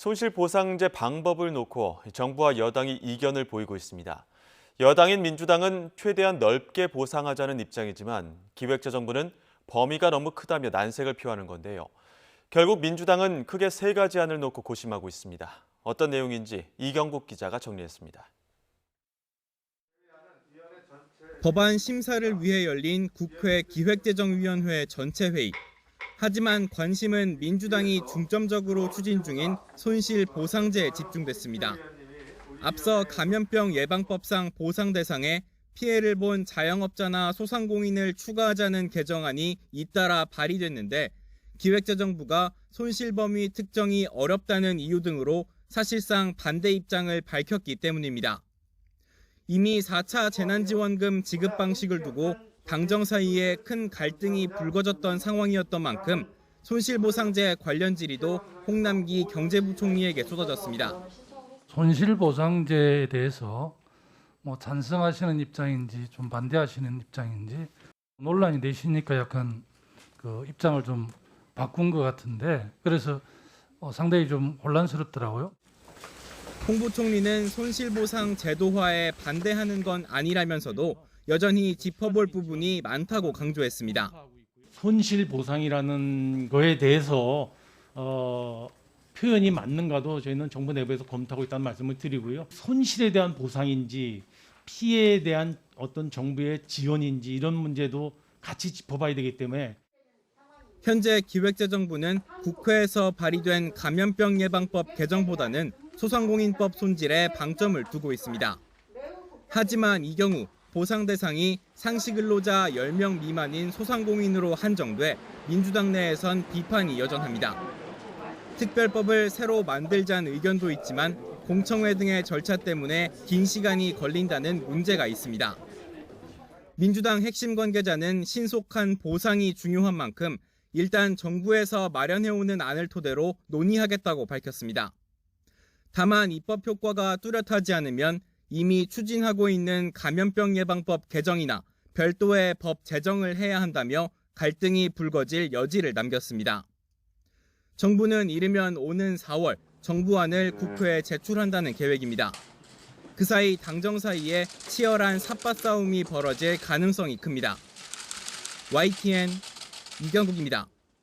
손실보상제 방법을 놓고 정부와 여당이 이견을 보이고 있습니다. 여당인 민주당은 최대한 넓게 보상하자는 입장이지만 기획재정부는 범위가 너무 크다며 난색을 표하는 건데요. 결국 민주당은 크게 세 가지 안을 놓고 고심하고 있습니다. 어떤 내용인지 이경국 기자가 정리했습니다. 법안 심사를 위해 열린 국회 기획재정위원회 전체 회의. 하지만 관심은 민주당이 중점적으로 추진 중인 손실보상제에 집중됐습니다. 앞서 감염병 예방법상 보상 대상에 피해를 본 자영업자나 소상공인을 추가하자는 개정안이 잇따라 발의됐는데 기획재정부가 손실 범위 특정이 어렵다는 이유 등으로 사실상 반대 입장을 밝혔기 때문입니다. 이미 4차 재난지원금 지급 방식을 두고 당정 사이에 큰 갈등이 불거졌던 상황이었던 만큼 손실보상제 관련 질의도 홍남기 경제부총리에게 쏟아졌습니다. 손실보상제에 대해서 찬성하시는 입장인지 좀 반대하시는 입장인지 논란이 되시니까 약간 입장을 좀 바꾼 것 같은데 그래서 상당히 좀 혼란스럽더라고요. 홍 부총리는 손실보상 제도화에 반대하는 건 아니라면서도 여전히 짚어볼 부분이 많다고 강조했습니다. 손실보상이라는 거에 대해서 표현이 맞는가도 저희는 정부 내부에서 검토하고 있다는 말씀을 드리고요. 손실에 대한 보상인지 피해에 대한 어떤 정부의 지원인지 이런 문제도 같이 짚어봐야 되기 때문에 현재 기획재정부는 국회에서 발의된 감염병 예방법 개정보다는 소상공인법 손질에 방점을 두고 있습니다. 하지만 이 경우 보상 대상이 상시근로자 10명 미만인 소상공인으로 한정돼 민주당 내에선 비판이 여전합니다. 특별법을 새로 만들자는 의견도 있지만 공청회 등의 절차 때문에 긴 시간이 걸린다는 문제가 있습니다. 민주당 핵심 관계자는 신속한 보상이 중요한 만큼 일단 정부에서 마련해오는 안을 토대로 논의하겠다고 밝혔습니다. 다만 입법 효과가 뚜렷하지 않으면 이미 추진하고 있는 감염병 예방법 개정이나 별도의 법 제정을 해야 한다며 갈등이 불거질 여지를 남겼습니다. 정부는 이르면 오는 4월 정부안을 국회에 제출한다는 계획입니다. 그 사이 당정 사이에 치열한 삿바 싸움이 벌어질 가능성이 큽니다. YTN 이경국입니다.